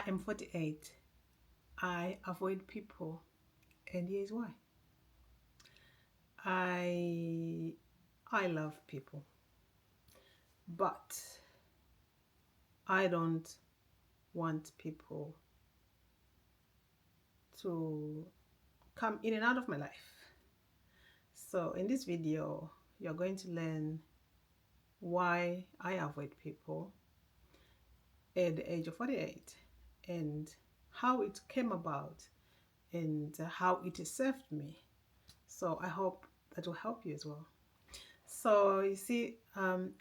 I am 48. I avoid people, and here's why. I I love people, but I don't want people to come in and out of my life. So in this video, you're going to learn why I avoid people at the age of 48 and how it came about and how it served me. So I hope that will help you as well. So you see,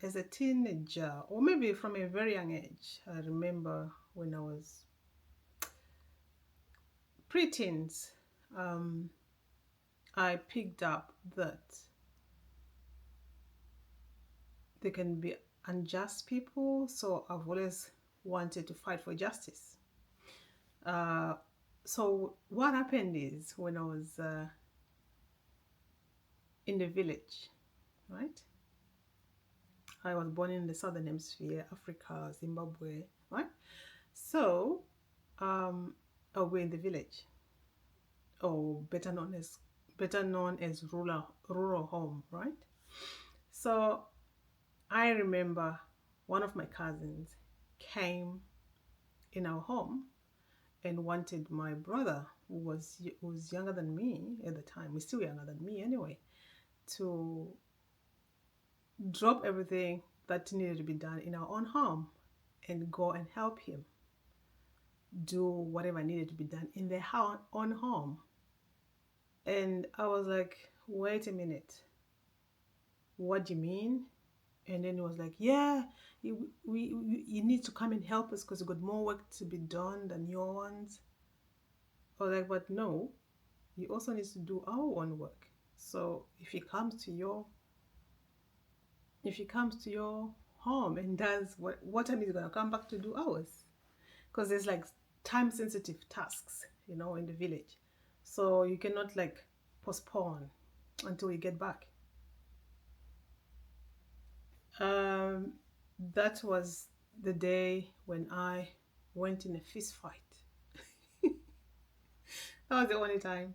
as a teenager, or maybe from a very young age, I remember when I was pre-teens, I picked up that there can be unjust people. So I've always wanted to fight for justice. So what happened is when I was in the village, right? I was born in the southern hemisphere, Africa, Zimbabwe, right? So we're in the village, or better known as rural home, right? So I remember one of my cousins came in our home and wanted my brother, who was younger than me at the time. He's still younger than me anyway, to drop everything that needed to be done in our own home and go and help him do whatever needed to be done in their own home. And I was like, wait a minute, what do you mean? And then he was like, yeah, you need to come and help us because we've got more work to be done than your ones. I was like, but no, you also need to do our own work. So if he comes to your home and does what time is he gonna come back to do ours? Because there's like time sensitive tasks, in the village. So you cannot like postpone until you get back. That was the day when I went in a fist fight. That was the only time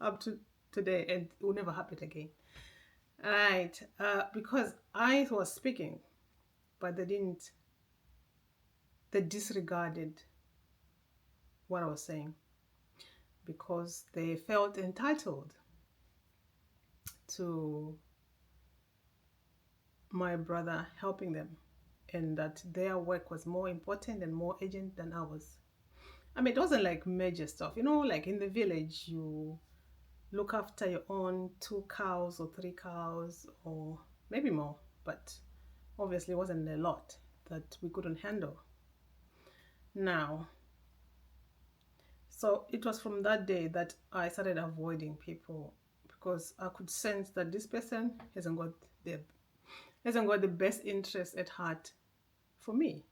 up to today, and it will never happen again. Right, because I was speaking, but they disregarded what I was saying because they felt entitled to my brother helping them and that their work was more important and more urgent than ours. I mean, it wasn't like major stuff, like in the village, you look after your own 2 cows or 3 cows or maybe more, but obviously it wasn't a lot that we couldn't handle. Now, so it was from that day that I started avoiding people because I could sense that this person hasn't got the best interest at heart for me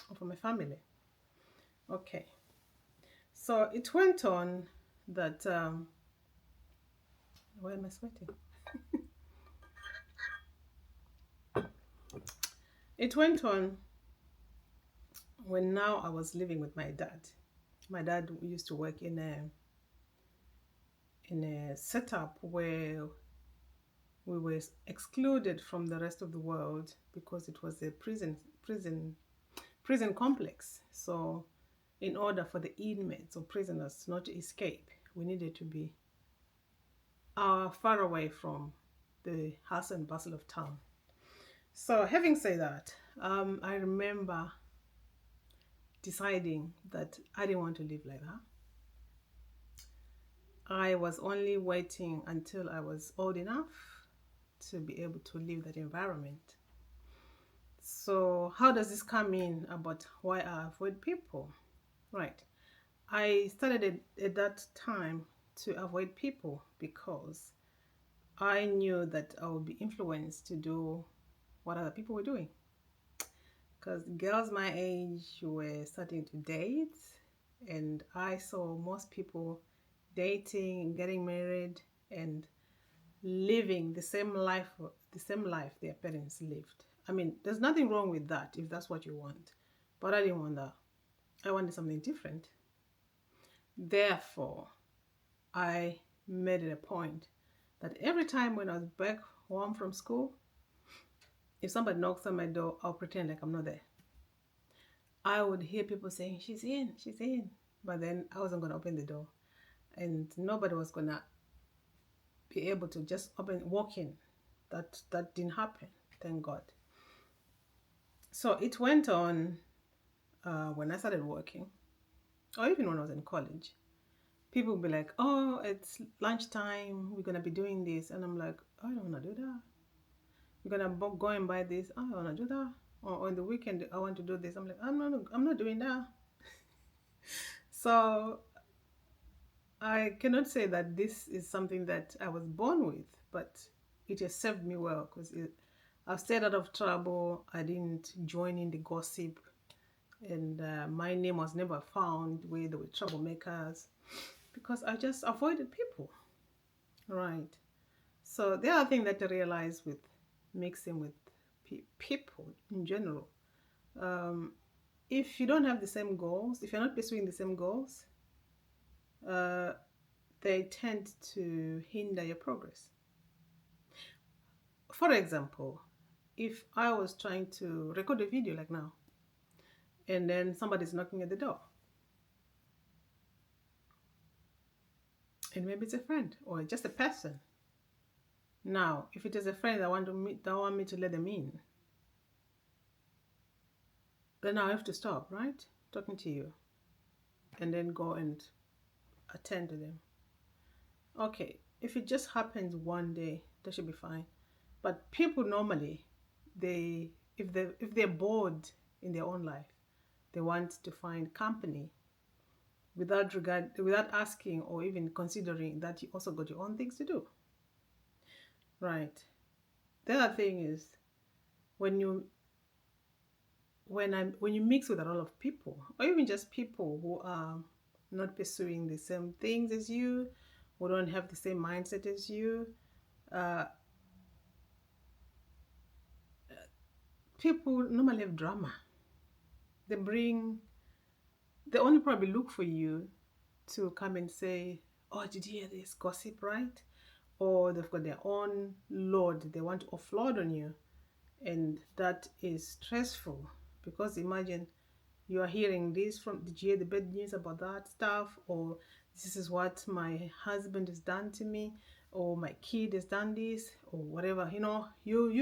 or for my family. Okay, so it went on that why am I sweating? It went on when now I was living with my dad. My dad used to work in a setup where we were excluded from the rest of the world because it was a prison complex. So in order for the inmates or prisoners not to escape, we needed to be far away from the hustle and bustle of town. So having said that, I remember deciding that I didn't want to live like that. I was only waiting until I was old enough to be able to leave that environment. So how does this come in about why I avoid people? Right. I started at that time to avoid people because I knew that I would be influenced to do what other people were doing. Because girls my age were starting to date, and I saw most people dating, getting married, and living the same life their parents lived. I mean, there's nothing wrong with that if that's what you want, but I didn't want that. I wanted something different. Therefore, I made it a point that every time when I was back home from school, if somebody knocks on my door, I'll pretend like I'm not there. I would hear people saying, she's in, she's in. But then I wasn't going to open the door. And nobody was going to be able to just walk in. That didn't happen, thank God. So it went on when I started working, or even when I was in college. People would be like, oh, it's lunchtime, we're going to be doing this. And I'm like, I don't want to do that. We're going to go and buy this. I don't want to do that. Or on the weekend, I want to do this. I'm like, I'm not doing that. So I cannot say that this is something that I was born with, but it has served me well because I've stayed out of trouble. I didn't join in the gossip, and my name was never found where there were troublemakers because I just avoided people. Right. So the other thing that I realized with mixing with people in general, if you don't have the same goals, if you're not pursuing the same goals, they tend to hinder your progress. For example, if I was trying to record a video like now, and then somebody's knocking at the door, and maybe it's a friend or just a person. Now, if it is a friend that want me to let them in, then I have to stop, right? Talking to you, and then go and attend to them. Okay, if it just happens one day, that should be fine. But people normally, if they're bored in their own life, they want to find company without asking or even considering that you also got your own things to do. Right. The other thing is when you mix with a lot of people, or even just people who are not pursuing the same things as you, who don't have the same mindset as you, uh, people normally have drama. They only probably look for you to come and say, oh, did you hear this gossip, right? Or they've got their own load they want to offload on you. And that is stressful because imagine you are hearing this from, did you hear the bad news about that stuff? Or this is what my husband has done to me, or my kid has done this, or whatever. You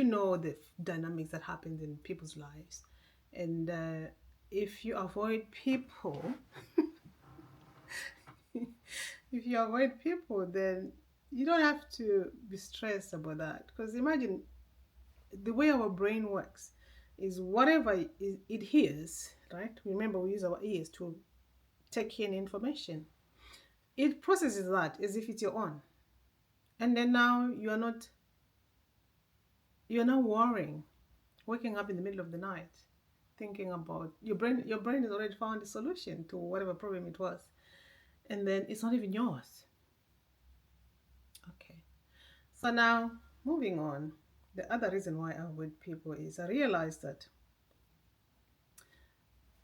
know the dynamics that happens in people's lives. And if you avoid people, if you avoid people, then you don't have to be stressed about that. Because imagine the way our brain works is whatever it hears, right? Remember, we use our ears to take in information. It processes that as if it's your own. And then now you're now worrying, waking up in the middle of the night, thinking about your brain has already found a solution to whatever problem it was. And then it's not even yours. Okay. So now, moving on, the other reason why I avoid people is I realized that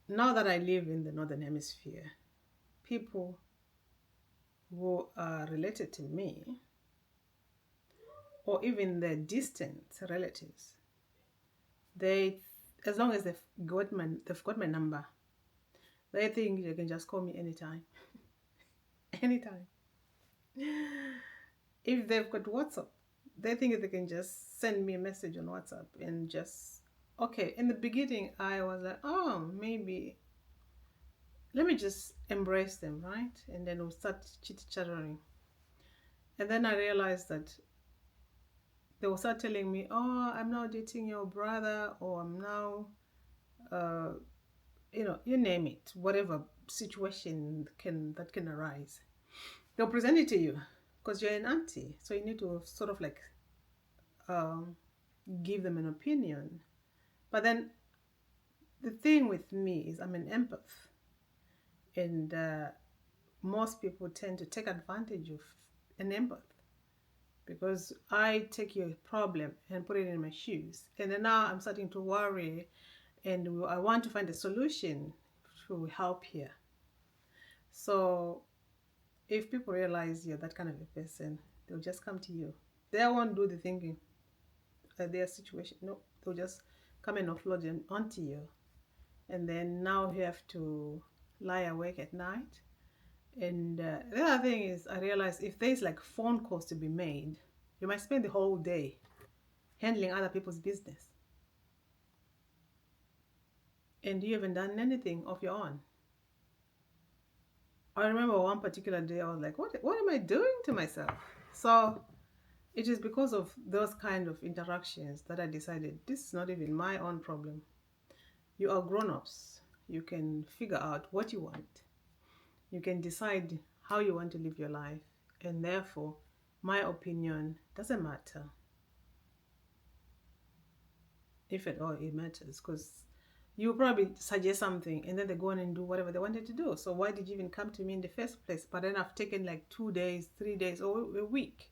now that I live in the Northern Hemisphere, people who are related to me, or even their distant relatives, they, as long as they've got my number, they think they can just call me anytime. Anytime. If they've got WhatsApp, they think they can just send me a message on WhatsApp and just, okay. In the beginning, I was like, oh, maybe let me just embrace them, right? And then we'll start chit-chattering. And then I realized that they will start telling me, oh, I'm now dating your brother, or I'm now, you name it, whatever situation that can arise. They'll present it to you because you're an auntie. So you need to sort of like give them an opinion. But then the thing with me is I'm an empath. And most people tend to take advantage of an empath because I take your problem and put it in my shoes. And then now I'm starting to worry and I want to find a solution to help here. So if people realize you're that kind of a person, they'll just come to you. They won't do the thinking their situation. No, they'll just come and offload it onto you. And then now you have to lie awake at night. And the other thing is, I realize if there's like phone calls to be made, you might spend the whole day handling other people's business. And you haven't done anything of your own. I remember one particular day I was like, what am I doing to myself? So it is because of those kind of interactions that I decided this is not even my own problem. You are grown-ups. You can figure out what you want. You can decide how you want to live your life. And therefore, my opinion doesn't matter. If at all it matters, because you probably suggest something and then they go on and do whatever they wanted to do. So why did you even come to me in the first place? But then I've taken like 2 days, 3 days, or a week.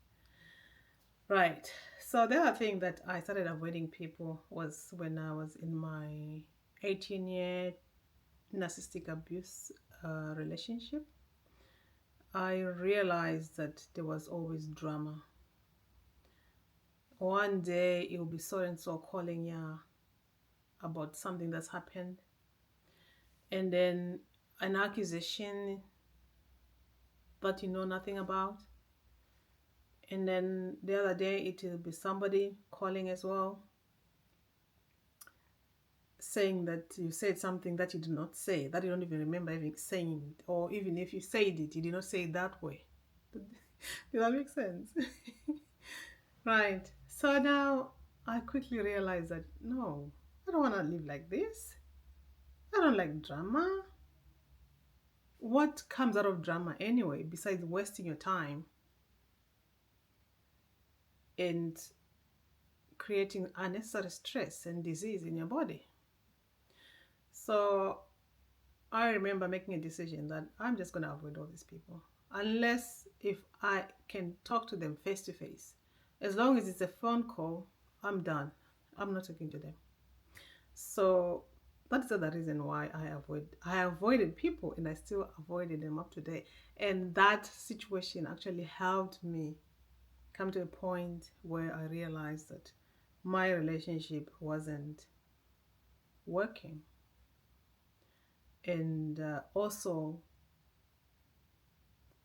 Right. So the other thing that I started avoiding people was when I was in my 18-year narcissistic abuse relationship. I realized that there was always drama. One day it will be so and so calling you about something that's happened, and then an accusation that you know nothing about, and then the other day it will be somebody calling as well, saying that you said something that you did not say, that you don't even remember even saying it, or even if you said it, you did not say it that way. Does that make sense? Right. So now I quickly realized that no, I don't want to live like this. I don't like drama. What comes out of drama anyway, besides wasting your time and creating unnecessary stress and disease in your body? So I remember making a decision that I'm just going to avoid all these people. Unless if I can talk to them face to face. As long as it's a phone call, I'm done. I'm not talking to them. So that's the reason why I avoided people, and I still avoided them up to date. And that situation actually helped me come to a point where I realized that my relationship wasn't working. And also,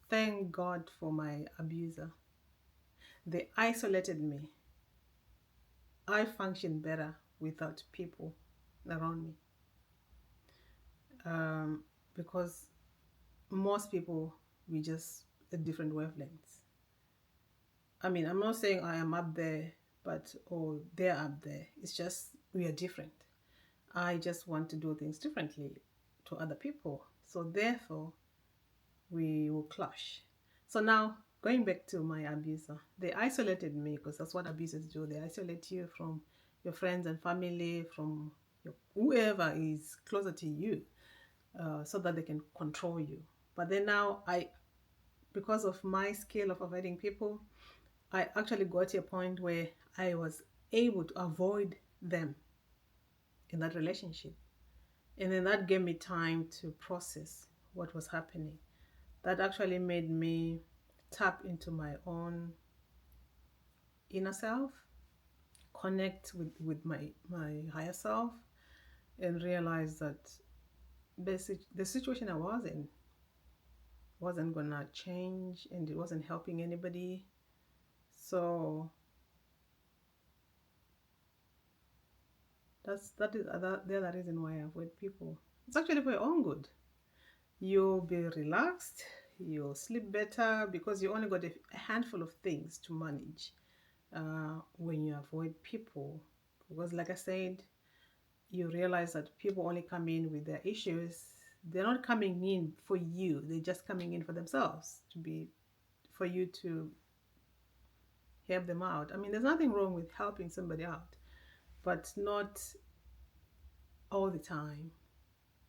thank God for my abuser. They isolated me. I function better without people around me. Because most people, we just at different wavelengths. I mean, I'm not saying I am up there, but or they're up there. It's just we are different. I just want to do things differently to other people. So therefore, we will clash. So now, going back to my abuser, they isolated me because that's what abusers do. They isolate you from your friends and family, from whoever is closer to you, so that they can control you. But then now, because of my skill of avoiding people, I actually got to a point where I was able to avoid them in that relationship. And then that gave me time to process what was happening. That actually made me tap into my own inner self, connect with my higher self, and realize that the situation I was in wasn't gonna change and it wasn't helping anybody. So that is the other reason why I avoid people. It's actually for your own good. You'll be relaxed, you'll sleep better because you only got a handful of things to manage when you avoid people. Because like I said, you realize that people only come in with their issues. They're not coming in for you. They're just coming in for themselves, for you to help them out. I mean, there's nothing wrong with helping somebody out, but not all the time.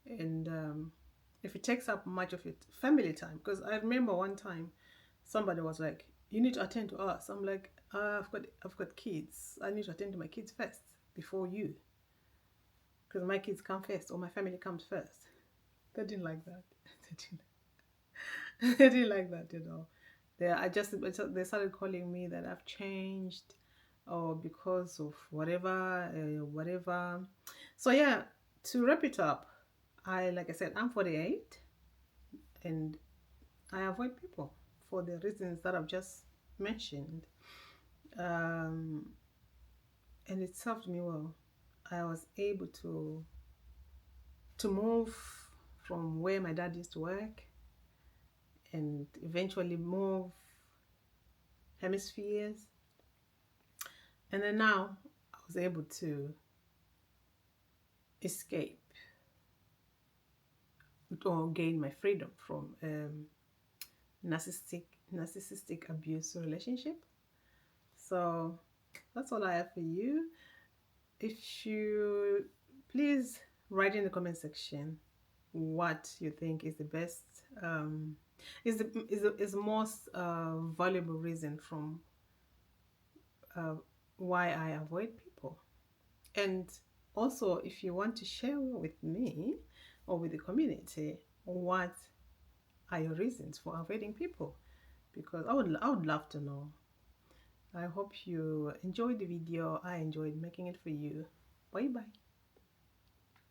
And if it takes up much of it, family time. Because I remember one time somebody was like, "You need to attend to us." I'm like, I've got kids. I need to attend to my kids first before you, because my kids come first or my family comes first. They didn't like that. They didn't like that, you know. They started calling me that I've changed, or because of whatever, whatever. So yeah, to wrap it up, like I said, I'm 48, and I avoid people for the reasons that I've just mentioned. Um, and it served me well. I was able to move from where my dad used to work and eventually move hemispheres. And then now I was able to escape or gain my freedom from narcissistic narcissistic abuse relationship. So that's all I have for you. If you please write in the comment section what you think is the best is the most valuable reason from uh, why I avoid people. And also, if you want to share with me or with the community, what are your reasons for avoiding people? Because I would love to know. I hope you enjoyed the video. I enjoyed making it for you. Bye bye.